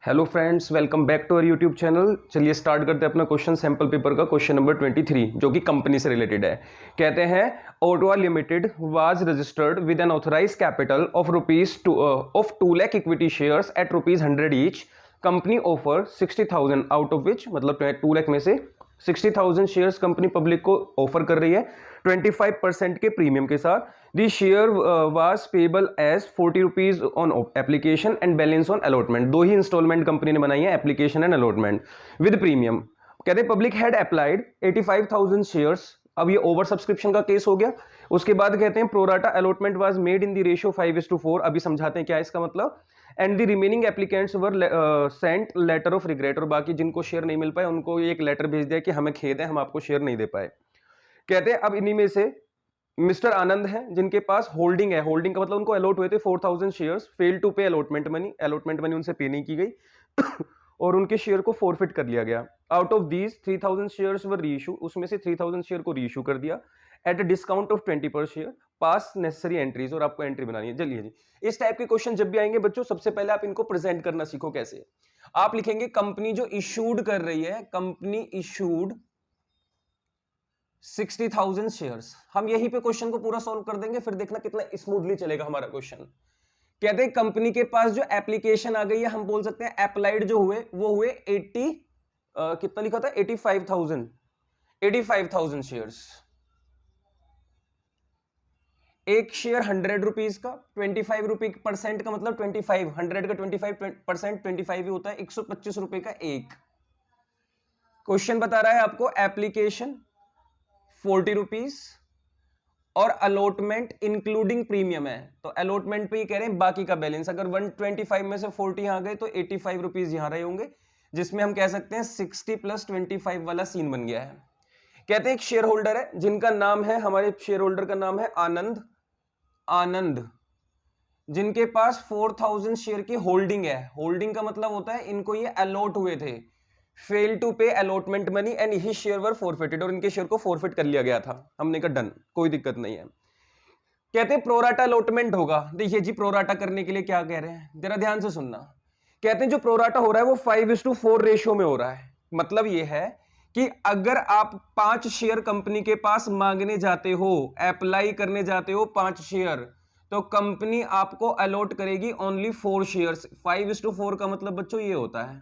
Hello friends, welcome back to our YouTube channel. चलिए start करते हैं अपना क्वेश्चन सैंपल पेपर का क्वेश्चन नंबर 23 जो कि कंपनी से रिलेटेड है। कहते हैं Ottawa limited was registered with an authorise capital of two lakh equity shares at ₹100 each. Company offer 60,000 out of which, मतलब 2 लाख में से 60,000 शेयर्स कंपनी पब्लिक को ऑफर कर रही है 25% के प्रीमियम के साथ। दी share was payable as ₹40 on application and balance on allotment. दो ही इंस्टॉलमेंट कंपनी ने बनाई है, application and allotment with premium. कहते हैं पब्लिक हैड अप्लाइड 85,000 शेयर्स। अब ये ओवर सब्सक्रिप्शन का केस हो गया। उसके बाद कहते हैं pro rata allotment was made in the ratio 5:4। अभी समझाते हैं क्या इसका मतलब। And the remaining applicants were sent letter of regret. और बाकी जिनको शेयर नहीं मिल पाए उनको एक लेटर भेज दिया कि हमें खेद है, हम आपको शेयर नहीं दे पाए। कहते हैं अब इन्हीं में से मिस्टर आनंद हैं जिनके पास होल्डिंग है। होल्डिंग का मतलब उनको अलॉट हुए थे 4,000 शेयर्स, फेल टू पे अलॉटमेंट मनी। अलॉटमेंट मनी उनसे पे नहीं की गई और उनके शेयर को फॉरफिट कर लिया गया। Out of these 3,000 shares were reissue. उसमें से 3,000 शेयर को रीइश्यू कर दिया एट अ डिस्काउंट ऑफ 20 पर शेयर। पास नेसेसरी एंट्रीज, और आपको एंट्री बनानी है। चलिए जी, इस टाइप के क्वेश्चन जब भी आएंगे बच्चों, सबसे पहले आप इनको प्रेजेंट करना सीखो। कैसे आप लिखेंगे, कंपनी जो इशूड कर रही है, कंपनी इशूड 60,000 शेयर्स। हम यहीं पे क्वेश्चन को पूरा सॉल्व कर देंगे, फिर देखना कितना स्मूथली चलेगा हमारा क्वेश्चन। कहते हैं कंपनी के पास जो एप्लीकेशन आ गई है, हम बोल सकते हैं अप्लाइड जो हुए वो हुए 80 कितना लिखा था 85,000 शेयर्स। एक शेयर ₹100 का, 25 रुपए परसेंट का मतलब 25, 100 का 25% 25 ही होता है, ₹125 का एक। क्वेश्चन बता रहा है आपको एप्लीकेशन ₹40 और अलॉटमेंट इंक्लूडिंग प्रीमियम है। तो अलॉटमेंट पे ही कह रहे हैं बाकी का बैलेंस। अगर 125 में से 40 यहां गए तो ₹85 यहां रहे होंगे, जिसमें हम कह सकते हैं 60 + 25 वाला सीन बन गया है। कहते हैं एक शेयर होल्डर है जिनका नाम है, हमारे शेयर होल्डर का नाम है आनंद, जिनके पास 4,000 शेयर की होल्डिंग है। होल्डिंग का मतलब होता है इनको ये अलॉट हुए थे, फेल टू पे allotment money and he share were forfeited, और इनके शेयर को फॉरफिट कर लिया गया था। हमने कहा डन, कोई दिक्कत नहीं है। कहते हैं प्रोराटा अलॉटमेंट होगा। देखिए जी, प्रोराटा करने के लिए क्या कह रहे हैं, जरा ध्यान से सुनना। कहते हैं जो प्रोराटा हो रहा है वो 5:4 रेशियो में हो रहा है। मतलब ये है कि अगर आप 5 शेयर कंपनी के पास मांगने जाते हो, अप्लाई करने जाते हो 5 शेयर, तो कंपनी आपको अलॉट करेगी ओनली 4 शेयर्स। 5:4 का मतलब बच्चों ये होता है,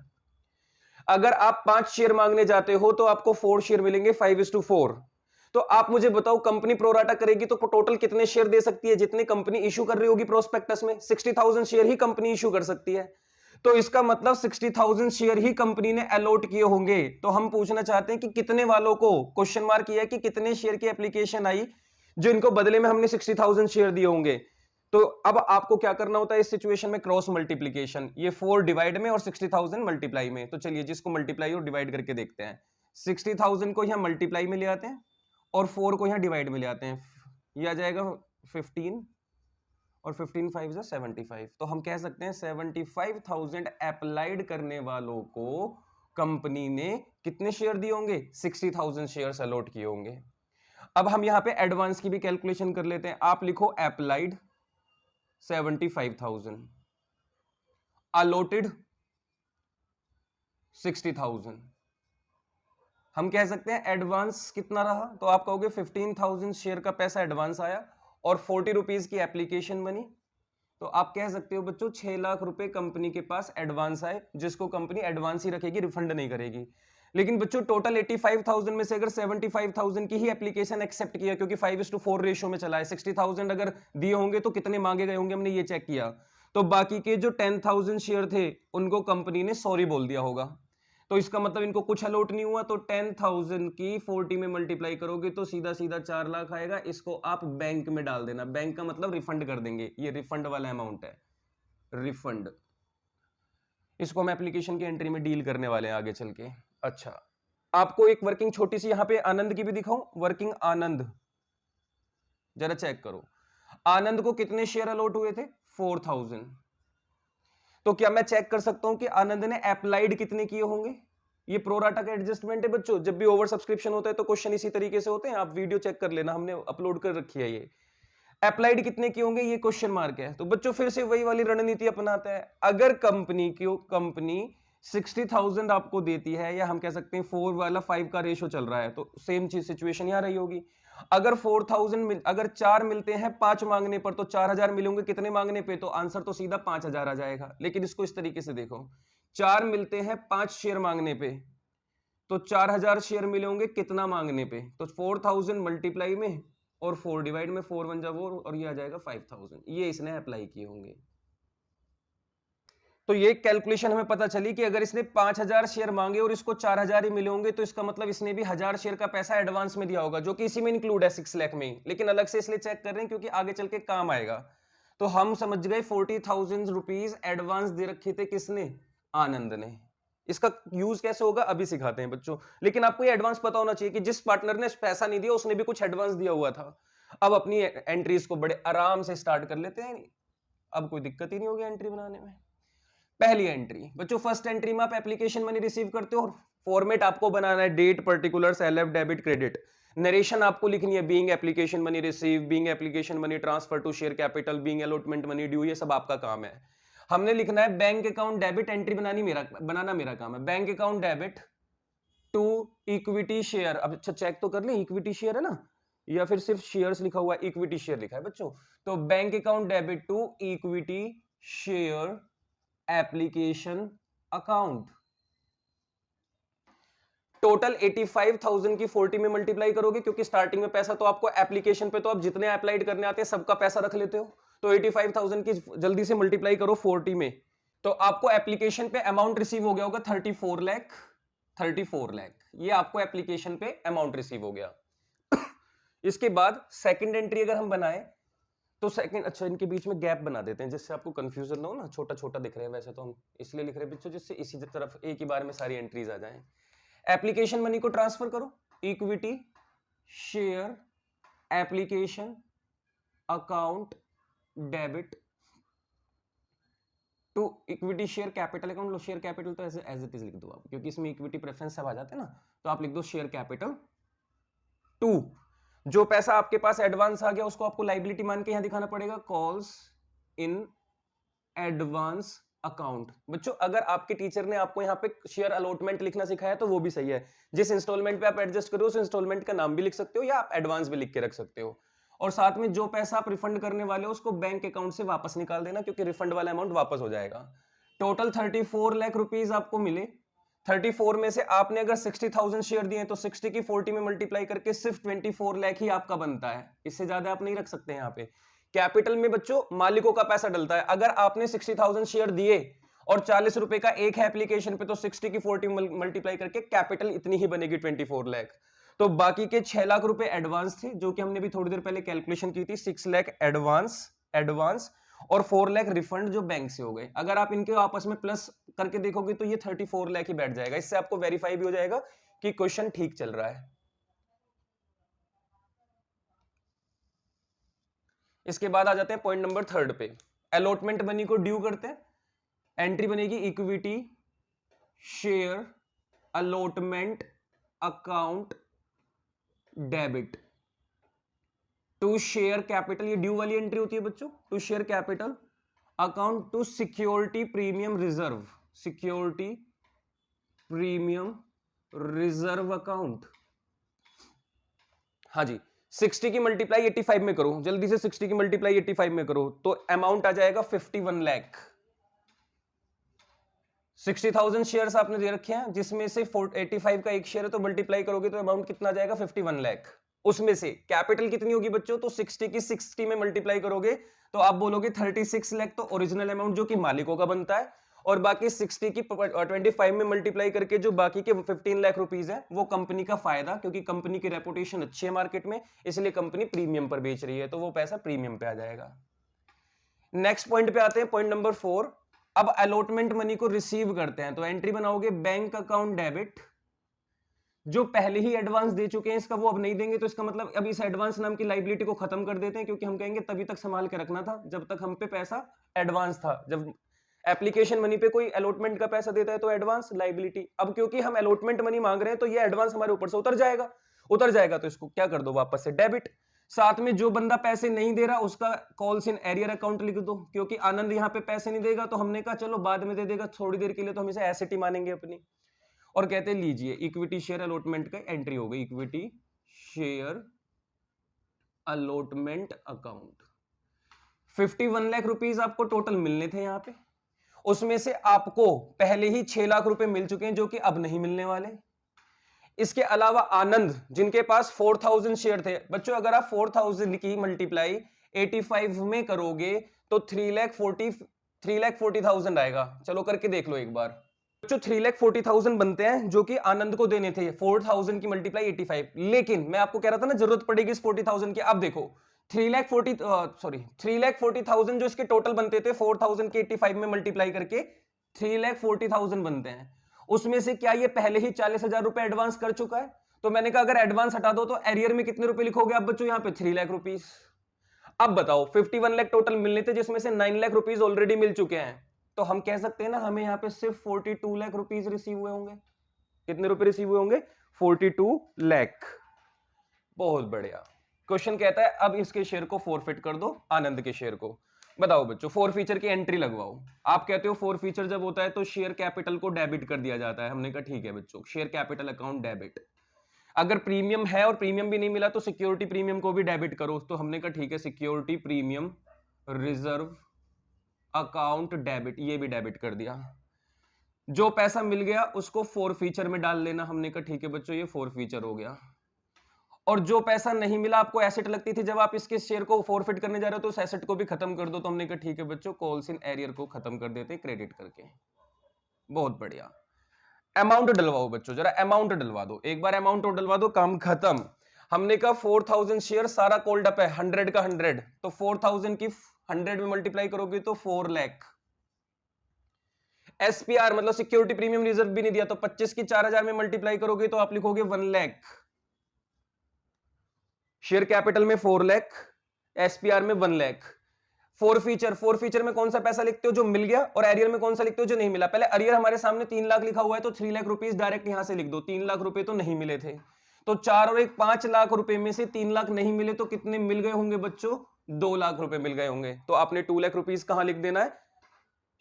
अगर आप 5 शेयर मांगने जाते हो तो आपको 4 शेयर मिलेंगे 5:4। तो आप मुझे बताओ, कंपनी प्रोराटा करेगी तो टोटल कितने शेयर दे सकती है? जितने कंपनी इशू कर रही होगी प्रोस्पेक्टस में, 60,000 शेयर ही कंपनी इशू कर सकती है। तो इसका मतलब 60,000 शेयर ही कंपनी ने अलॉट किए होंगे। तो हम पूछना चाहते हैं कि कितने वालों को, क्वेश्चन मार्क किया है कि कितने शेयर की एप्लीकेशन आई जो इनको बदले में हमने 60,000 शेयर दिए होंगे। तो अब आपको क्या करना होता है इस सिचुएशन में? क्रॉस मल्टीप्लीकेशन, ये 4 डिवाइड में और 60,000 मल्टीप्लाई में। तो चलिए जिसको मल्टीप्लाई और डिवाइड करके देखते हैं। 60,000 को यहां मल्टीप्लाई में ले आते हैं और 4 को यहां डिवाइड में ले आते हैं। ये आ जाएगा 15 और 15 5 जा 75। तो हम कह सकते हैं 75,000 अप्लाइड करने वालों को कंपनी ने कितने शेयर दिए होंगे? 60,000 शेयर्स अलॉट किए होंगे। अब हम यहां पे एडवांस की भी कैलकुलेशन कर लेते हैं। आप लिखो अप्लाइड 75,000, अलॉटेड 60,000। हम कह सकते हैं एडवांस कितना रहा, तो आप कहोगे 15,000 शेयर का पैसा एडवांस आया और ₹40 की एप्लीकेशन बनी। तो आप कह सकते हो बच्चों 6 लाख रुपए कंपनी के पास एडवांस आए, जिसको कंपनी एडवांस ही रखेगी, रिफंड नहीं करेगी। लेकिन बच्चों टोटल 85,000 में से अगर 75,000 की ही एप्लीकेशन एक्सेप्ट किया, क्योंकि 5:4 रेशियो में चला है, 60,000 अगर दिए होंगे तो कितने मांगे गए होंगे, हमने ये चेक किया। तो बाकी के जो 10,000 शेयर थे उनको कंपनी ने सॉरी बोल दिया होगा। तो इसका मतलब इनको कुछ अलॉट नहीं हुआ। तो 10,000 की 40 में मल्टीप्लाई करोगे तो सीधा सीधा 4 लाख आएगा। इसको आप बैंक में डाल देना। बैंक का मतलब रिफंड कर देंगे, ये रिफंड वाला अमाउंट है, रिफंड। इसको हम एप्लीकेशन की एंट्री में डील करने वाले हैं आगे चल के। अच्छा, आपको एक वर्किंग छोटी सी यहां पे आनंद की भी दिखाऊं। वर्किंग आनंद, जरा चेक करो, आनंद को कितने शेयर अलॉट हुए थे? 4,000। तो क्या मैं चेक कर सकता हूं कि आनंद ने अप्लाइड कितने किए होंगे? ये प्रोराटा का एडजस्टमेंट है बच्चों। जब भी ओवर सब्सक्रिप्शन होता है तो क्वेश्चन इसी तरीके से होते हैं। आप वीडियो चेक कर लेना, हमने अपलोड कर रखी है ये। अप्लाइड कितने की होंगे, ये क्वेश्चन मार्क है। तो बच्चों फिर से वही वाली रणनीति अपनाते हैं। अगर कंपनी 60,000 आपको देती है, या हम कह सकते हैं 4 वाला 5 का रेशो चल रहा है, तो सेम चीज सिचुएशन यहां रही होगी। अगर 4,000 अगर 4 मिलते हैं 5 मांगने पर, तो 4,000 मिलेंगे कितने मांगने पे, तो आंसर तो सीधा 5,000 आ जाएगा। लेकिन इसको इस तरीके से देखो, 4 मिलते हैं 5 शेयर मांगने पे, तो 4,000 शेयर मिलेंगे कितना मांगने पे, तो 4,000 मल्टीप्लाई में और 4 डिवाइड में, 4 1 जा 4 और ये आ जाएगा 5,000। ये इसने अप्लाई किए होंगे। तो ये कैलकुलेशन हमें पता चली कि अगर इसने 5,000 शेयर मांगे और इसको 4,000 ही मिले होंगे, तो इसका मतलब इसने भी 1,000 शेयर का पैसा एडवांस में दिया होगा, जो कि इसी में इंक्लूड है 6 लाख में। लेकिन अलग से इसलिए चेक कर रहे हैं क्योंकि आगे चल के काम आएगा। तो हम समझ गए 40,000 रुपीज एडवांस दे रखे थे किसने, आनंद ने। इसका यूज कैसे होगा अभी सिखाते हैं बच्चों। लेकिन आपको ये एडवांस पता होना चाहिए कि जिस पार्टनर ने पैसा नहीं दिया उसने भी कुछ एडवांस दिया हुआ था। अब अपनी एंट्रीज को बड़े आराम से स्टार्ट कर लेते हैं, अब कोई दिक्कत ही नहीं होगी एंट्री बनाने में। पहली एंट्री बच्चों, फर्स्ट एंट्री में आप एप्लीकेशन मनी रिसीव करते हो, फॉर्मेट आपको बनाना है date, particulars, LF, debit, credit. Narration आपको लिखनी है, being application money receive, being application money transfer to share capital, being allotment money due, ये सब आपका काम है। हमने लिखना है बैंक अकाउंट डेबिट, एंट्री बनाना मेरा काम है। Bank account debit to equity share. अब अच्छा चेक तो कर ले, इक्विटी शेयर है ना, या फिर सिर्फ शेयर्स लिखा हुआ है, इक्विटी शेयर लिखा है बच्चों। तो bank account debit to equity share application account. Total 85,000 की 40 में मल्टीप्लाई करोगे, क्योंकि स्टार्टिंग में पैसा तो आपको एप्लीकेशन पे, तो आप जितने अप्लाइड करने आते हैं सबका पैसा रख लेते हो। तो 85,000 की जल्दी से मल्टीप्लाई करो 40 में, तो आपको एप्लीकेशन पे अमाउंट रिसीव हो गया होगा 34 लाख। 34 लाख ये आपको एप्लीकेशन पे अमाउंट रिसीव हो गया। इसके बाद सेकंड एंट्री अगर हम बनाए तो सेकंड, अच्छा इनके बीच में गैप बना देते हैं जिससे आपको कंफ्यूजन ना हो ना, छोटा छोटा दिख रहे हैं वैसे तो हम इसलिए लिख रहे हैं बच्चों जिससे इसी तरफ एक ही बार में सारी एंट्रीज आ जाएं। एप्लीकेशन मनी को ट्रांसफर करो, equity share application account debit to equity share capital account. लो शेयर कैपिटल तो एज इट इज लिख दो आप, क्योंकि इसमें इक्विटी प्रेफरेंस सब आ जाते हैं ना, तो आप लिख दो शेयर कैपिटल टू। जो पैसा आपके पास एडवांस आ गया उसको आपको लाइबिलिटी मान के यहां दिखाना पड़ेगा, कॉल्स इन एडवांस अकाउंट। बच्चों अगर आपके टीचर ने आपको यहाँ पे शेयर अलॉटमेंट लिखना सिखाया तो वो भी सही है, जिस इंस्टॉलमेंट पे आप एडजस्ट करो उस इंस्टॉलमेंट का नाम भी लिख सकते हो, या आप एडवांस भी लिख के रख सकते हो। और साथ में जो पैसा आप रिफंड करने वाले हो उसको बैंक अकाउंट से वापस निकाल देना, क्योंकि रिफंड वाला अमाउंट वापस हो जाएगा। टोटल 34 लाख रुपीज आपको मिले। 34 में से आपने अगर 60,000 शेयर दिए तो 60 की 40 में मल्टीप्लाई करके सिर्फ 24 लाख ही आपका बनता है, इससे ज्यादा आप नहीं रख सकते यहाँ पे। कैपिटल में बच्चों मालिकों का पैसा डलता है। अगर आपने 60,000 शेयर दिए और 40 रुपए का एक है एप्लीकेशन पे, तो 60 की 40 मल्टीप्लाई करके कैपिटल इतनी ही बनेगी 24 लाख। तो बाकी के 6 लाख रुपए एडवांस थे, जो कि हमने भी थोड़ी देर पहले कैलकुलेशन की थी। 6 लाख एडवांस और 4 लाख रिफंड जो बैंक से हो गए। अगर आप इनके आपस में प्लस करके देखोगे तो ये 34 लाख ही बैठ जाएगा। इससे आपको वेरीफाई भी हो जाएगा कि क्वेश्चन ठीक चल रहा है। इसके बाद आ जाते हैं पॉइंट नंबर 3 पे, अलॉटमेंट मनी को ड्यू करते हैं। एंट्री बनेगी equity share allotment account debit to share capital. ये ड्यू वाली एंट्री होती है बच्चों, to share capital account to security premium reserve, security premium reserve account. हाँ जी, 60 की मल्टीप्लाई 85 में करो, जल्दी से 60 की मल्टीप्लाई 85 में करो, तो अमाउंट आ जाएगा 51 लाख। 60,000 शेयर्स आपने दे रखे हैं, जिसमें से 85 का एक शेयर है, तो मल्टीप्लाई करोगे तो अमाउंट कितना आ जाएगा 51 लाख। उसमें से कैपिटल कितनी होगी बच्चों, तो 60 की 60 में मल्टीप्लाई करोगे तो आप बोलोगे 36 लाख, तो ओरिजिनल अमाउंट जो कि मालिकों का बनता है, और बाकी 60 की 25 में मल्टीप्लाई करके जो बाकी के 15 लाख रुपीस है वो कंपनी का फायदा, क्योंकि कंपनी की रेपुटेशन अच्छी है मार्केट में, इसलिए कंपनी प्रीमियम पर बेच रही है, तो वो पैसा प्रीमियम पे आ जाएगा। नेक्स्ट पॉइंट पे आते हैं, पॉइंट नंबर 4। अब अलॉटमेंट मनी को रिसीव करते हैं, तो एंट्री बनाओगे बैंक अकाउंट डेबिट। जो पहले ही एडवांस दे चुके हैं इसका वो अब नहीं देंगे, तो इसका मतलब अब इस एडवांस नाम की लाइबिलिटी को खत्म कर देते हैं, क्योंकि हम कहेंगे तभी तक संभाल के रखना था जब तक हम पे पैसा एडवांस था। जब एप्लीकेशन मनी पे कोई अलॉटमेंट का पैसा देता है तो एडवांस लाइबिलिटी। अब क्योंकि हम अलॉटमेंट मनी मांग रहे हैं तो ये एडवांस हमारे ऊपर से उतर जाएगा, तो इसको क्या कर दो वापस से डेबिट। साथ में जो बंदा पैसे नहीं दे रहा उसका कॉल्स इन एरियर अकाउंट लिख दो, क्योंकि आनंद यहाँ पे पैसे नहीं देगा तो हमने कहा चलो बाद में दे देगा थोड़ी देर के लिए, तो हम इसे एसेट ही मानेंगे अपनी। और कहते लीजिए इक्विटी शेयर अलॉटमेंट का एंट्री हो गई, equity share allotment account. 51 lakh rupees आपको टोटल मिलने थे यहाँ पे, उसमें से आपको पहले ही 6 लाख रुपए मिल चुके हैं जो कि अब नहीं मिलने वाले। इसके अलावा आनंद जिनके पास 4000 शेयर थे, बच्चों अगर आप 4000 की मल्टीप्लाई 85 में करोगे तो 3,40,000 आएगा। चलो करके देख लो एक बार बच्चों, 3,40,000 बनते हैं जो कि आनंद को देने थे, 4000 की मल्टीप्लाई 85। लेकिन मैं आपको कह रहा था ना जरूरत पड़ेगी इस 40,000 की। अब देखो 3,40,000 जो इसके टोटल बनते थे 4000 के 85 में मल्टीप्लाई करके 3,40,000 बनते हैं। उसमें से क्या ये पहले ही 40,000 रुपए एडवांस कर चुका है? तो मैंने कहा अगर एडवांस हटा दो तो एरियर में कितने रुपए लिखोगे आप बच्चों? यहाँ पे 3 लाख रुपीस। अब बताओ 51 लाख टोटल मिलने थे जिसमें से 9 लाख रुपीस ऑलरेडी मिल चुके हैं, तो हम कह सकते हैं ना हमें यहाँ पे सिर्फ 42 लाख रुपीस रिसीव हुए होंगे। कितने रुपए रिसीव हुए होंगे? 42 लाख। बहुत बढ़िया। क्वेश्चन कहता है अब इसके शेयर को फॉरफिट कर दो, आनंद के शेयर को। बताओ बच्चों, फोर फीचर की एंट्री लगवाओ। आप कहते हो फोर फीचर जब होता है तो शेयर कैपिटल को डेबिट कर दिया जाता है। हमने कहा ठीक है बच्चों, शेयर कैपिटल अकाउंट डेबिट। अगर प्रीमियम है और प्रीमियम भी नहीं मिला तो सिक्योरिटी प्रीमियम को भी डेबिट करो। तो हमने कहा ठीक है, security premium reserve account debit, ये भी डेबिट कर दिया। जो पैसा मिल गया उसको फोर फीचर में डाल लेना। हमने कहा ठीक है बच्चों, ये फोर फीचर हो गया। और जो पैसा नहीं मिला आपको एसेट लगती थी, जब आप इसके शेयर को फॉरफिट करने जा रहे हो तो उस एसेट को भी खत्म कर दो। तो हमने कहा ठीक है बच्चों, कॉल्स इन एरियर को खत्म कर देते क्रेडिट करके। बहुत बढ़िया। अमाउंट डलवाओ बच्चों, जरा अमाउंट डलवा दो एक बार, अमाउंट डलवा दो, काम खत्म। हमने कहा 4000 शेयर सारा कोल्ड अप है, 100 का 100, तो 4000 की 100 में मल्टीप्लाई करोगे तो 4 लाख। एसपीआर मतलब सिक्योरिटी प्रीमियम रिजर्व भी नहीं दिया, तो 25 की 4000 में मल्टीप्लाई करोगे तो आप लिखोगे 1 लाख। शेयर कैपिटल में 4 लाख, एसपीआर में 1 लाख। फोर फीचर में कौन सा पैसा लिखते हो? जो मिल गया। और एरियर में कौन सा लिखते हो? जो नहीं मिला। पहले एरियर हमारे सामने 3 लाख लिखा हुआ है तो 3 लाख रुपीस डायरेक्ट यहां से लिख दो। 3 लाख रुपए तो नहीं मिले थे, तो 4 और 1 5 लाख रुपए में से 3 लाख नहीं मिले तो कितने मिल गए होंगे बच्चों? 2 लाख रुपए मिल गए होंगे। तो आपने 2 लाख रुपीस कहां लिख देना है?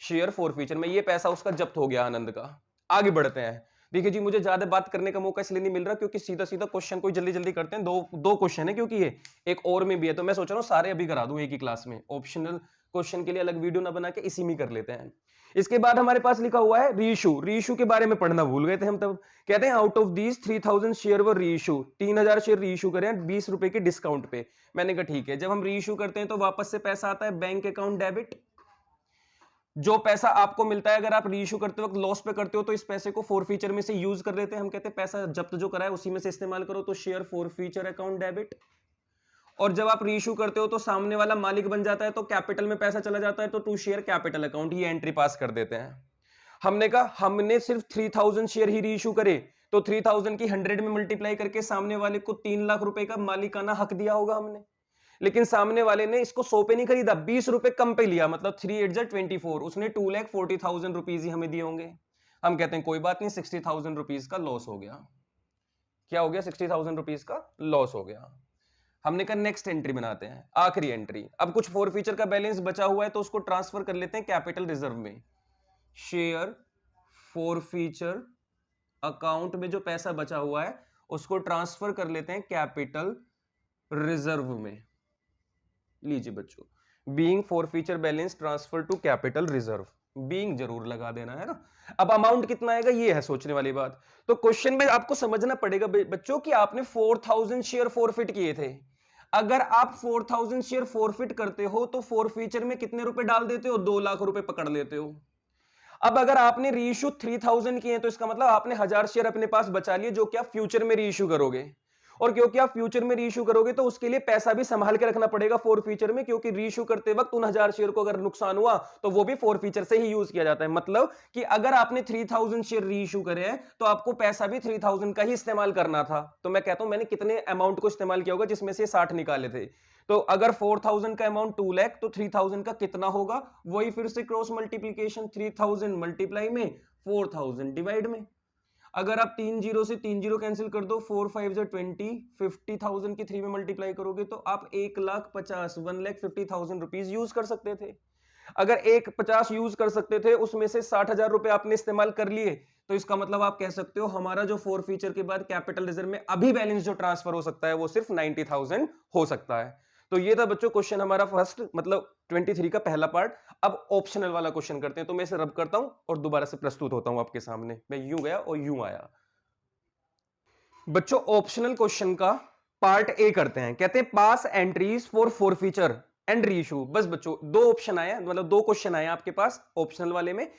शेयर फोर फीचर में। ये पैसा उसका जब्त हो गया आनंद का। आगे बढ़ते हैं। देखिए जी, मुझे ज्यादा बात करने का मौका इसलिए नहीं मिल रहा क्योंकि सीधा सीधा क्वेश्चन को जल्दी जल्दी करते हैं। दो क्वेश्चन है क्योंकि ये एक और में भी है, तो मैं सोच रहा हूँ सारे अभी करा दूं एक ही क्लास में। ऑप्शनल क्वेश्चन के लिए अलग वीडियो ना बना के इसी में कर लेते हैं। इसके बाद हमारे पास लिखा हुआ है रीइशू। रीइशू के बारे में पढ़ना भूल गए थे हम तब। कहते हैं out of these 3000 share were reissue, 3000 share reissue करें 20 रुपए के डिस्काउंट पे। मैंने कहा ठीक है, जब हम रीइशू करते हैं तो वापस से पैसा आता है बैंक अकाउंट डेबिट। जो पैसा आपको मिलता है अगर आप रीइशू करते वक्त लॉस पे करते हो तो इस पैसे को फोर फीचर में से यूज कर लेते हैं। हम कहते हैं पैसा जब्त जो करा है उसी में से इस्तेमाल करो, तो share forfeiture account debit. और जब आप रीइशू करते हो तो सामने वाला मालिक बन जाता है तो कैपिटल में पैसा चला जाता है, तो टू शेयर कैपिटल अकाउंट, ये एंट्री पास कर देते हैं। हमने कहा हमने सिर्फ 3000 शेयर ही रीइशू करे तो 3000 की 100 में मल्टीप्लाई करके सामने वाले को 3 लाख रुपए का मालिकाना हक दिया होगा हमने। लेकिन सामने वाले ने इसको 100 पे नहीं खरीदा, 20 रुपए कम पे लिया, मतलब 3 8 24, उसने 2,40,000 रुपीज ही हमें दिए होंगे। हम कहते हैं कोई बात नहीं, 60,000 रुपीज का लॉस हो गया। क्या हो गया? 60,000 रुपीज का लॉस हो गया। हमने कहा नेक्स्ट एंट्री बनाते हैं, आखिरी एंट्री। अब कुछ फोर फीचर का बैलेंस बचा हुआ है तो उसको ट्रांसफर कर लेते हैं कैपिटल रिजर्व में। शेयर फोर फीचर अकाउंट में जो पैसा बचा हुआ है उसको ट्रांसफर कर लेते हैं कैपिटल रिजर्व में। लीजिए बच्चों, being forfeiture balance transfer to capital reserve, being जरूर लगा देना है ना। अब अमाउंट कितना आएगा ये है सोचने वाली बात। तो क्वेश्चन में आपको समझना पड़ेगा बच्चों कि आपने 4000 शेयर फॉरफिट किए थे। अगर आप 4000 शेयर फॉरफिट करते हो तो फोर फीचर में कितने रुपए डाल देते हो? 2 लाख रुपए पकड़ लेते हो। अब अगर आपने रीइशू 3000 किए तो इसका मतलब आपने 1000 शेयर अपने पास बचा लिए जो कि आप फ्यूचर में रीइशू करोगे। और क्योंकि आप फ्यूचर में रीइशू करोगे तो उसके लिए पैसा भी संभाल के रखना पड़ेगा फोर फीचर में, क्योंकि रीइशू करते वक्त उन 1000 शेयर को अगर नुकसान हुआ तो वो भी फोर फीचर से ही यूज किया जाता है। मतलब कि अगर आपने 3000 शेयर रीइशू करे हैं तो आपको पैसा भी 3000 का ही इस्तेमाल करना था। तो मैं कहता हूं मैंने कितने अमाउंट को इस्तेमाल किया होगा जिसमें से 60 निकाले थे। तो अगर 4000 का अमाउंट 2 लाख तो 3000 का कितना होगा? वही फिर से क्रॉस मल्टीप्लीकेशन, 3000 मल्टीप्लाई में 4000 डिवाइड में। अगर आप 3 जीरो से 3 जीरो कैंसिल कर दो, 4 5 जो 20, 50,000 की 3 में मल्टीप्लाई करोगे तो आप 1,50,000 रुपीज यूज कर सकते थे। अगर 1,50 यूज कर सकते थे, उसमें से 60,000 रुपए आपने इस्तेमाल कर लिए, तो इसका मतलब आप कह सकते हो हमारा जो फोर फीचर के बाद कैपिटल रिजर्व में अभी बैलेंस जो ट्रांसफर हो सकता है वो सिर्फ 90,000 हो सकता है। तो ये था बच्चों क्वेश्चन हमारा फर्स्ट, मतलब 23 का पहला पार्ट। अब ऑप्शनल वाला क्वेश्चन करते हैं। तो मैं इसे रब करता हूं और दोबारा से प्रस्तुत होता हूं आपके सामने। मैं यूं गया और यूं आया। बच्चों ऑप्शनल क्वेश्चन का पार्ट ए करते हैं। कहते हैं pass entries for forfeiture and reissue. बस बच्चों दो ऑप्शन आए, मतलब दो क्वेश्चन आए आपके पास ऑप्शनल वाले में।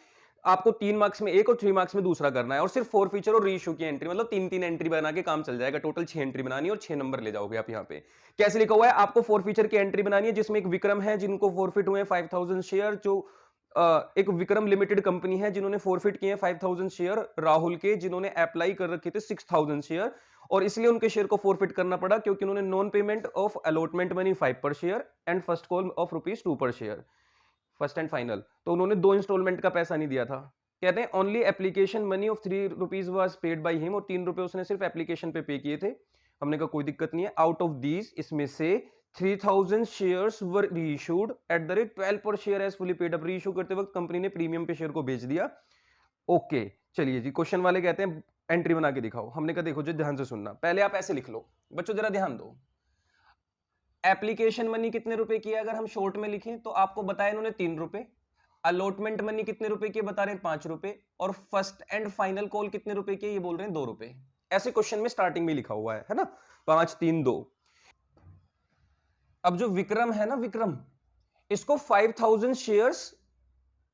आपको 3 मार्क्स में एक और 3 मार्क्स में दूसरा करना है, और सिर्फ फोर फीचर और रीइशू की एंट्री, मतलब 3-3 एंट्री बना के काम चल जाएगा। टोटल 6 एंट्री बनानी है और 6 नंबर ले जाओगे आप। यहाँ पे कैसे लिखा हुआ है, आपको फोर फीचर की एंट्री बनानी है जिसमें एक विक्रम है जिनको फॉरफिट हुए 5,000 शेयर, जो एक विक्रम लिमिटेड कंपनी है जिन्होंने फॉरफिट किए 5,000 शेयर राहुल के, जिन्होंने अप्लाई कर रखे थे 6,000 शेयर, और इसलिए उनके शेयर को फॉरफिट करना पड़ा क्योंकि उन्होंने non payment of allotment money 5 पर share and first call of ₹2 पर शेयर, फर्स्ट एंड फाइनल। तो उन्होंने 2 इंस्टॉलमेंट का पैसा नहीं दिया था। कहते हैं only application money of ₹3 was paid by him, और ₹3 उसने सिर्फ एप्लीकेशन पे पे किए थे। हमने कहा कोई दिक्कत नहीं है। आउट ऑफ दीज, इसमें से 3,000 shares were reissued at the rate 12 पर share as fully paid up. Reissue करते वक्त कंपनी ने प्रीमियम पे शेयर को बेच दिया। ओके चलिए जी, क्वेश्चन वाले कहते हैं एंट्री बना के दिखाओ। हमने कहा देखो जी ध्यान से सुनना, पहले आप ऐसे लिख लो बच्चों, जरा ध्यान दो। एप्लीकेशन मनी कितने रुपए की है अगर हम शॉर्ट में लिखें तो आपको बताया इन्होंने ₹3। अलॉटमेंट मनी कितने रुपए की बता रहे हैं ₹5, और फर्स्ट एंड फाइनल कॉल कितने रुपए की ये बोल रहे हैं ₹2। ऐसे क्वेश्चन में स्टार्टिंग में लिखा हुआ है ना, 5 3 2। अब जो विक्रम है ना, विक्रम, इसको 5,000 शेयर्स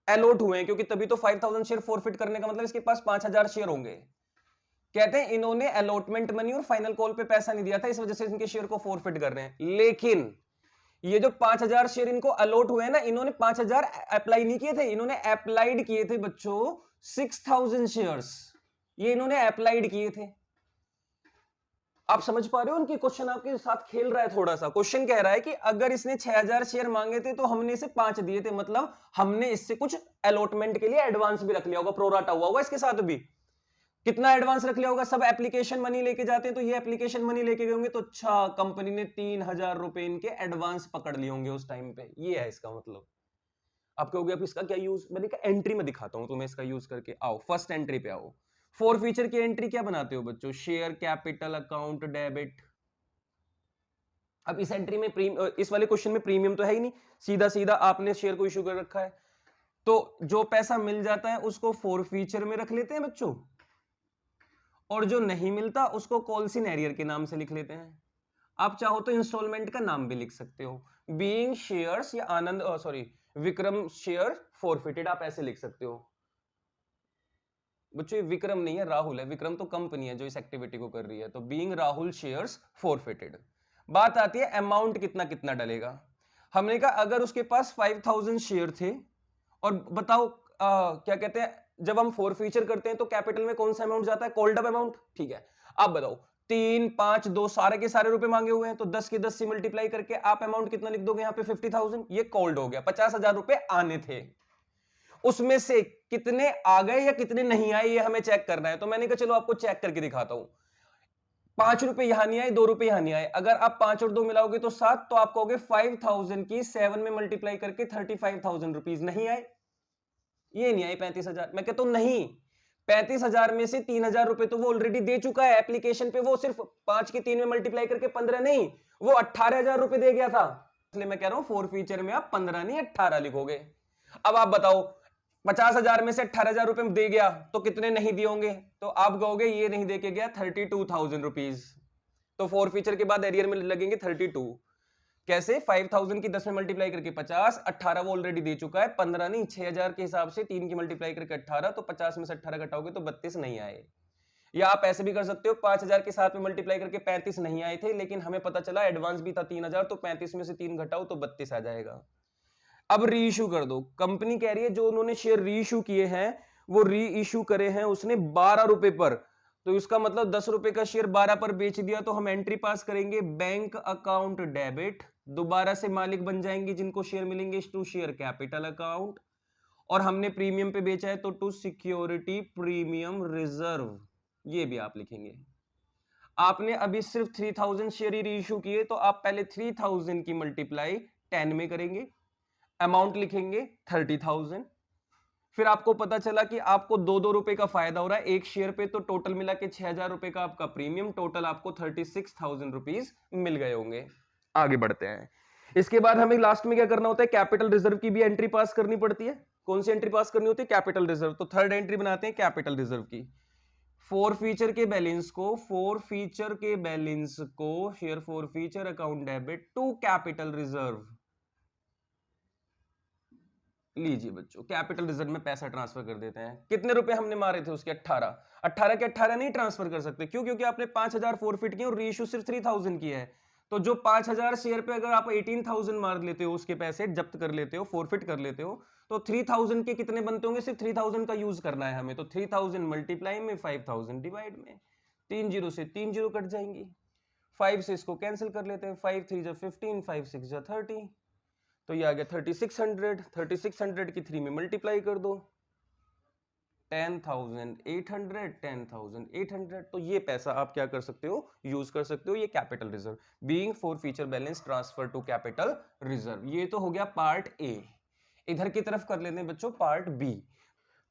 अलॉट हुए हैं, क्योंकि तभी तो 5,000 शेयर फॉरफिट करने का मतलब इसके पास 5,000 शेयर होंगे। कहते हैं इन्होंने अलॉटमेंट मनी और फाइनल कॉल पे पैसा नहीं दिया था, इस वजह से इनके शेयर को फॉरफिट कर रहे हैं। लेकिन ये जो 5,000 शेयर इनको अलॉट हुए हैं ना, इन्होंने 5,000 अप्लाई नहीं किए थे, इन्होंने अप्लाइड किए थे बच्चों 6,000 शेयर्स। ये इन्होंने अप्लाइड किए थे। आप समझ पा रहे हो, उनकी क्वेश्चन आपके साथ खेल रहा है थोड़ा सा। क्वेश्चन कह रहा है कि अगर इसने 6,000 शेयर मांगे थे तो हमने इसे 5 दिए थे, मतलब हमने इससे कुछ अलॉटमेंट के लिए एडवांस भी रख लिया होगा, प्रोराटा हुआ होगा इसके साथ भी। कितना एडवांस रख लिया होगा, सब एप्लीकेशन मनी लेके जाते हैं तो ये एप्लीकेशन मनी लेके गए होंगे, तो अच्छा कंपनी ने 3,000 रुपए इनके एडवांस पकड़ लिए होंगे उस टाइम पे। ये है इसका मतलब। आप कहोगे अब इसका क्या यूज, मैंने कहा एंट्री में दिखाता हूं तुम्हें इसका यूज करके। आओ फर्स्ट एंट्री पे आओ। फोर फीचर की एंट्री क्या बनाते हो बच्चों, शेयर कैपिटल अकाउंट डेबिट। अब इस एंट्री में इस वाले क्वेश्चन में प्रीमियम तो है ही नहीं, सीधा सीधा आपने शेयर को इशू कर रखा है, तो जो पैसा मिल जाता है उसको फोर फीचर में रख लेते हैं बच्चों, और जो नहीं मिलता उसको कॉल सिनेरियर के नाम से लिख लेते हैं। आप चाहो तो इंस्टॉलमेंट का नाम भी लिख सकते हो, बीइंग शेयर्स या आनंद सॉरी विक्रम शेयर फॉरफिटेड, आप ऐसे लिख सकते हो। बच्चों ये विक्रम नहीं है, राहुल है। विक्रम तो कंपनी है जो इस एक्टिविटी को कर रही है, तो बीइंग राहुल शेयर्स फॉरफिटेड। बात आती है अमाउंट कितना कितना डलेगा। हमने कहा अगर उसके पास 5,000 शेयर थे, और बताओ क्या कहते हैं, जब हम फोर फीचर करते हैं तो कैपिटल में कौन सा अमाउंट जाता है, कॉल्ड अप अमाउंट। ठीक है, आप बताओ 3 5 2 सारे के सारे रुपए मांगे हुए हैं, तो 10 के 10 से मल्टीप्लाई करके आप अमाउंट कितना लिख दोगे यहाँ पे 50,000। ये कॉल्ड हो गया, 50,000 रुपए आने थे, उसमें से कितने आ गए या कितने नहीं आए ये हमें चेक करना है। तो मैंने कहा चलो आपको चेक करके दिखाता हूं। 5 रुपए यहां नहीं आए, 2 रुपए यहां नहीं आए, अगर आप 5 और 2 मिलाओगे तो 7, तो आप कहोगे 5,000 की 7 में मल्टीप्लाई करके 35,000 रुपीज नहीं आए, ये नहीं आए 35,000। मैं कहता हूं नहीं, 35,000 में से 3,000 रुपए तो वो ऑलरेडी दे चुका है एप्लीकेशन पे, वो सिर्फ 5 की 3 में मल्टीप्लाई करके 15 नहीं, वो 18,000 रुपए दे गया था। इसलिए मैं कह रहा हूं फोर फीचर में आप 15 नहीं 18 लिखोगे। अब आप बताओ 50,000 में से 18,000 रुपए दे गया तो कितने नहीं दिए होंगे, तो आप कहोगे ये नहीं दे के गया 32,000 रुपीज। तो फोर फीचर के बाद एरियर में लगेंगे 32। कैसे, 5,000 की 10 में मल्टीप्लाई करके 50, 18 वो ऑलरेडी दे चुका है, 15 नहीं 6,000 के हिसाब से 3 की मल्टीप्लाई करके 18, तो 50 में से 18 घटाओगे तो 32 नहीं आए। या आप ऐसे भी कर सकते हो, 5,000 के साथ में मल्टीप्लाई करके 35 नहीं आए थे, लेकिन हमें पता चला एडवांस भी था 3,000, तो 35 में से 3 घटाओ तो 32 आ जाएगा। अब री इशू कर दो। कंपनी कह रही है जो उन्होंने शेयर री इशू किए हैं वो री इशू करे हैं उसने 12 रुपए पर, तो इसका मतलब 10 रुपए का शेयर 12 पर बेच दिया, तो हम एंट्री पास करेंगे बैंक अकाउंट डेबिट, दोबारा से मालिक बन जाएंगे जिनको शेयर मिलेंगे टू शेयर कैपिटल अकाउंट, और हमने प्रीमियम पे बेचा है तो टू सिक्योरिटी प्रीमियम रिजर्व। ये भी आप लिखेंगे। आपने अभी सिर्फ 3000 शेयर ही रीइश्यू किए, तो आप पहले 3000 की मल्टीप्लाई 10 में करेंगे, अमाउंट लिखेंगे 30,000। फिर आपको पता चला कि आपको 2-2 रुपए का फायदा हो रहा है एक शेयर पे, तो टोटल मिला के 6,000 रुपए का आपका प्रीमियम, टोटल आपको 36,000 रुपीज मिल गए होंगे। आगे बढ़ते हैं। इसके बाद हमें लास्ट में क्या करना होता है, कैपिटल रिजर्व की भी एंट्री पास करनी पड़ती है। कौन सी एंट्री पास करनी होती है, कैपिटल रिजर्व। तो थर्ड एंट्री बनाते हैं कैपिटल रिजर्व की। फोर फीचर के बैलेंस को share forfeiture account debit to capital reserve. लीजिए बच्चों, कैपिटल रिजर्व में पैसा ट्रांसफर कर देते हैं। कितने रुपए हमने मारे थे उसके, 18 के 18 नहीं ट्रांसफर कर सकते। क्यों? क्योंकि आपने 5,000 फोरफिट किए और रीइश्यू सिर्फ 3,000 की है। तो जो 5,000 शेयर पे अगर आप 18,000 मार लेते हो, उसके पैसे जब्त कर लेते हो, फोरफिट कर लेते हो, तो 3,000 के कितने बनते होंगे, सिर्फ 3,000 का यूज करना है हमें। तो 3,000 मल्टीप्लाई में 5,000 डिवाइड में, 3 जीरो से 3 जीरो कट जाएंगी, 5 से इसको कैंसिल कर लेते हैं, 5 3 जा 15, 5 6 जा 30, तो ये आ गया 3600। 3600 की 3 में मल्टीप्लाई कर दो, 10,800, 10,800। तो ये पैसा आप क्या कर सकते हो, यूज कर सकते हो, ये capital reserve, being forfeiture balance transfer to capital reserve. ये तो हो गया पार्ट ए। इधर की तरफ कर लेते हैं बच्चों पार्ट बी।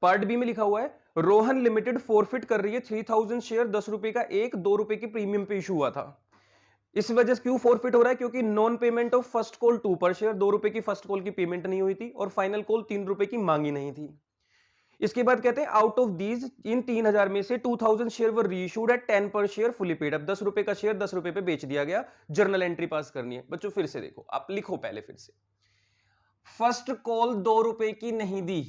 पार्ट बी में लिखा हुआ है, रोहन लिमिटेड फोरफिट कर रही है 3,000 शेयर, 10 रुपए का एक, 2 रुपए की प्रीमियम पे इशू हुआ था। इस वजह से क्यों फोरफिट हो रहा है, क्योंकि non payment of first call 2 पर शेयर, 2 रुपए की फर्स्ट कॉल की पेमेंट नहीं हुई थी और फाइनल कॉल 3 रुपए की मांगी नहीं थी। इसके बाद कहते हैं आउट ऑफ दीज, इन 3,000 में से 2,000 शेयर वर रीइश्यूड एट 10 पर शेयर फुली पेड। अब 10 रुपए का शेयर 10 रुपए पे बेच दिया गया। जर्नल एंट्री पास करनी है बच्चों। फिर से देखो, आप लिखो पहले फिर से, फर्स्ट कॉल 2 रुपए की नहीं दी,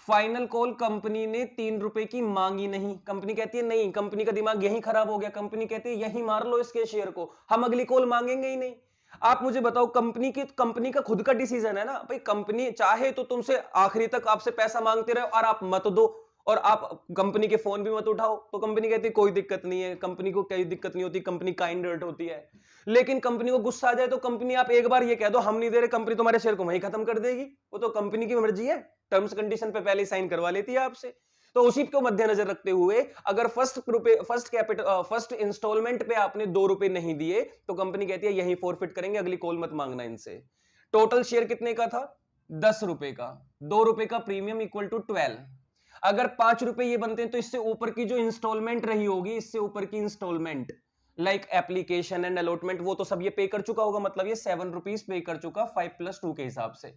फाइनल कॉल कंपनी ने 3 रुपए की मांगी नहीं। कंपनी कहती है नहीं, कंपनी का दिमाग यही खराब हो गया, कंपनी कहती है यही मार लो इसके शेयर को, हम अगली कॉल मांगेंगे ही नहीं। आप मुझे बताओ, कंपनी का खुद का डिसीजन है ना भाई, कंपनी चाहे तो तुमसे आखिरी तक आपसे पैसा मांगते रहे और आप मत दो, और आप कंपनी के फोन भी मत उठाओ, तो कंपनी कहती है कोई दिक्कत नहीं है, कंपनी को कोई दिक्कत नहीं होती, कंपनी काइंड हार्ट होती है। लेकिन कंपनी को गुस्सा आ जाए तो कंपनी, आप एक बार ये कह दो हम नहीं दे रहे, कंपनी तुम्हारे शेयर को वहीं खत्म कर देगी। वो तो कंपनी की मर्जी है, टर्म्स कंडीशन पे पहले साइन करवा लेती है आपसे। तो उसी को मद्देनजर रखते हुए, अगर फर्स्ट इंस्टॉलमेंट पे आपने 2 रुपए नहीं दिए, तो कंपनी कहती है यही फॉरफिट करेंगे, अगली कॉल मत मांगना इनसे। टोटल शेयर कितने का था, 10 रुपए का, 2 रुपए का प्रीमियम इक्वल टू 12। अगर 5 रुपए ये बनते हैं, तो इससे ऊपर की जो इंस्टॉलमेंट रही होगी, इससे ऊपर की installment like application and allotment, वो तो सब ये पे कर चुका होगा, मतलब ये 7 रुपीज पे कर चुका 5+2 के हिसाब से।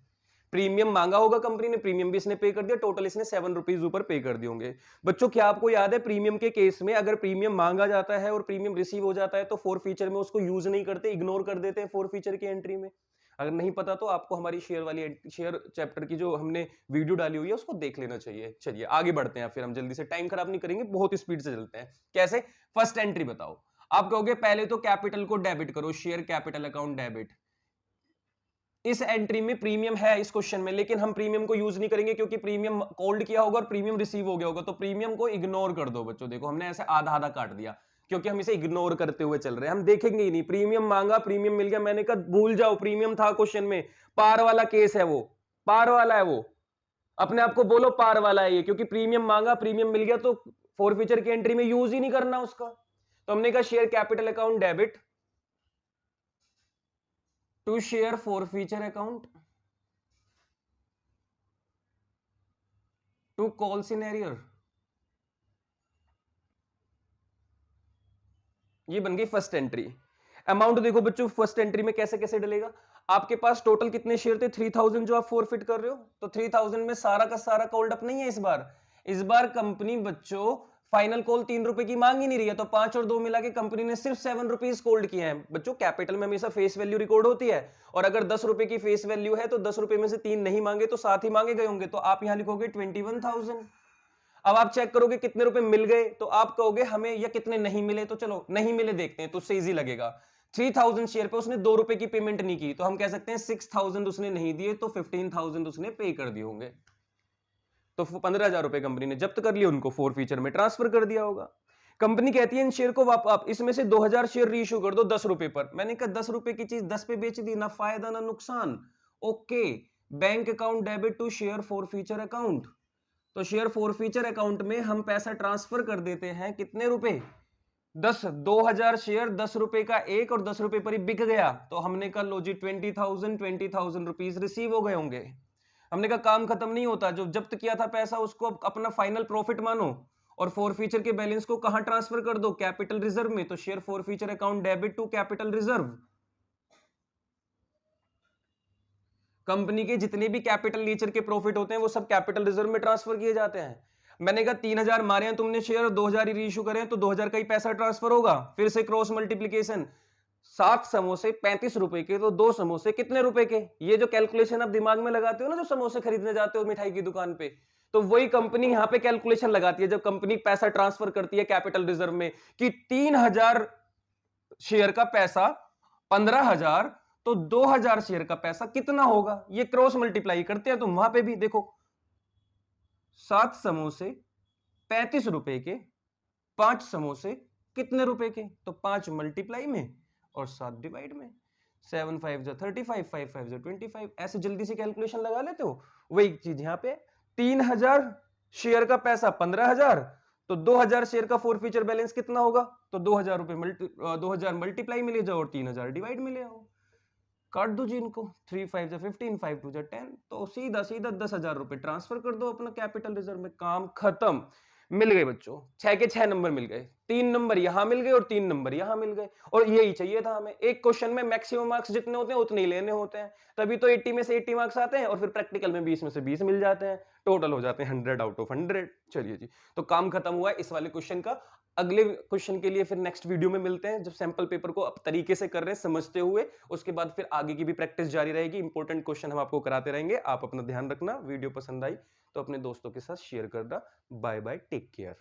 प्रीमियम मांगा होगा कंपनी ने, प्रीमियम भी इसने पे कर दिया, टोटल इसने 7 रुपीज ऊपर पे कर दिए होंगे। बच्चों क्या आपको याद है, प्रीमियम के केस में अगर प्रीमियम मांगा जाता है और प्रीमियम रिसीव हो जाता है, तो फोर फीचर में उसको यूज नहीं करते, इग्नोर कर देते हैं फोर फीचर की एंट्री में। अगर नहीं पता तो आपको हमारी शेयर चैप्टर की जो हमने वीडियो डाली हुई है उसको देख लेना चाहिए। चलिए आगे बढ़ते हैं, फिर हम जल्दी से, टाइम खराब नहीं करेंगे, बहुत स्पीड से चलते हैं। कैसे, फर्स्ट एंट्री बताओ। आप कहोगे पहले तो कैपिटल को डेबिट करो, शेयर कैपिटल अकाउंट डेबिट। इस एंट्री में प्रीमियम है इस क्वेश्चन में, लेकिन हम प्रीमियम को यूज नहीं करेंगे, क्योंकि प्रीमियम कॉल्ड किया होगा और प्रीमियम रिसीव हो गया होगा, तो प्रीमियम को इग्नोर कर दो बच्चों। देखो हमने ऐसे आधा आधा काट दिया, क्योंकि हम इसे इग्नोर करते हुए चल रहे हैं, हम देखेंगे ही नहीं। प्रीमियम मांगा, प्रीमियम मिल गया, मैंने कहा भूल जाओ, प्रीमियम था क्वेश्चन में, पार वाला केस है वो, पार वाला है वो, अपने आप को बोलो पार वाला है ये, क्योंकि प्रीमियम मांगा, प्रीमियम मिल गया, तो फोर फीचर की एंट्री में यूज ही नहीं करना उसका। तो हमने कहा share capital account debit to share forfeiture account to call in arrear. ये बन गई फर्स्ट एंट्री। अमाउंट देखो बच्चों, फर्स्ट एंट्री में कैसे कैसे डलेगा। आपके पास टोटल कितने शेयर थे, 3,000 जो आप फोरफिट कर रहे हो, तो 3,000 में सारा का सारा कॉल्ड अप नहीं है इस बार। इस बार कंपनी बच्चों फाइनल कॉल 3 रुपए की मांग ही नहीं रही है, तो 5 और 2 मिला के कंपनी ने सिर्फ 7 रुपीज कॉल्ड किए हैं। बच्चों कैपिटल में हमेशा फेस वैल्यू रिकॉर्ड होती है, और अगर 10 रुपए की फेस वैल्यू है, तो 10 रुपए में से 3 नहीं मांगे तो 7 ही मांगे गए होंगे, तो आप यहां लिखोगे 21,000। अब आप चेक करोगे कितने रुपए मिल गए, तो आप कहोगे हमें, या कितने नहीं मिले, तो चलो नहीं मिले देखते हैं, तो उससे इजी लगेगा। 3,000 शेयर पे उसने 2 रुपए की पेमेंट नहीं की, तो हम कह सकते हैं 6,000 उसने नहीं दिए, तो 15,000 उसने पे कर दिए होंगे, तो 15,000 रुपए कंपनी ने जब्त कर लिए, उनको फोर फीचर में ट्रांसफर कर दिया होगा। कंपनी कहती है इन शेयर को आप इसमें से 2,000 शेयर रीइश्यू कर दो 10 रुपए पर। मैंने कहा 10 रुपए की चीज 10 पे बेच दी, ना फायदा ना नुकसान। Okay, bank account debit to share forfeiture account, तो शेयर फॉरफीचर अकाउंट में हम पैसा ट्रांसफर कर देते हैं कितने रुपए, 2000 शेयर 10 रुपए का एक और 10 रुपए पर ही बिक गया, तो हमने कहा लो जी 20,000 रुपीज रिसीव हो गए होंगे। हमने कहा काम खत्म नहीं होता, जो जब्त किया था पैसा उसको अपना फाइनल प्रॉफिट मानो और फॉरफीचर के बैलेंस को कहां ट्रांसफर कर दो, कैपिटल रिजर्व में। तो share forfeiture account debit to capital reserve. Company के जितने भी कैपिटल नेचर के प्रॉफिट होते हैं वो सब कैपिटल रिजर्व में ट्रांसफर किए जाते हैं। मैंने कहा 3000 मारे हैं तुमने शेयर, 2000 ही इशू करें तो 2000 का ही पैसा ट्रांसफर होगा। फिर से क्रॉस मल्टीप्लीकेशन, 7 समोसे 35 रुपए के, तो 2 समोसे कितने रुपए के। ये जो कैलकुलेशन आप दिमाग में लगाते हो ना, जो समोसे खरीदने जाते हो मिठाई की दुकान पे, तो वही कंपनी यहां पे कैलकुलेशन लगाती है जब कंपनी पैसा ट्रांसफर करती है कैपिटल रिजर्व में कि 3000 शेयर का पैसा 15,000, तो 2000 शेयर का पैसा कितना होगा, ये क्रॉस मल्टीप्लाई करते हैं। तो वहां पे भी देखो 7 समोसे 35 रुपए के, 5 समोसे कितने रुपए के, तो 5 मल्टीप्लाई में और 7 डिवाइड में। 7 5 जो 35, 5 5 जो 25। ऐसे जल्दी से कैलकुलेशन लगा लेते हो। वही चीज यहां पे 3000 शेयर का पैसा 15,000, तो 2000 शेयर का फॉरफीचर बैलेंस कितना होगा, तो 2000 रुपए 2000 मल्टीप्लाई में ले जाओ और 3000 डिवाइड में ले आओ। काट दो जी इनको, 3 5 जो 15, 5 2 जो 10, तो सीधा सीधा 10,000 रुपए ट्रांसफर कर दो अपना कैपिटल रिजर्व में। काम खत्म। मिल गए बच्चों, 6 के 6 नंबर मिल गए, 3 नंबर यहां मिल गए और 3 नंबर यहां मिल गए, और यही चाहिए था हमें। एक क्वेश्चन में मैक्सिमम मार्क्स जितने होते हैं उतने ही लेने होते हैं, तभी तो 80 में से 80 मार्क्स आते हैं और फिर प्रैक्टिकल में 20 में से 20 मिल जाते हैं, टोटल हो जाते हैं 100 आउट ऑफ 100। चलिए जी, तो काम खत्म हुआ है इस वाले क्वेश्चन का। अगले क्वेश्चन के लिए फिर नेक्स्ट वीडियो में मिलते हैं, जब सैंपल पेपर को अब तरीके से कर रहे हैं समझते हुए। उसके बाद फिर आगे की भी प्रैक्टिस जारी रहेगी, इंपॉर्टेंट क्वेश्चन हम आपको कराते रहेंगे। आप अपना ध्यान रखना, वीडियो पसंद आई तो अपने दोस्तों के साथ शेयर करना। Bye bye, take care.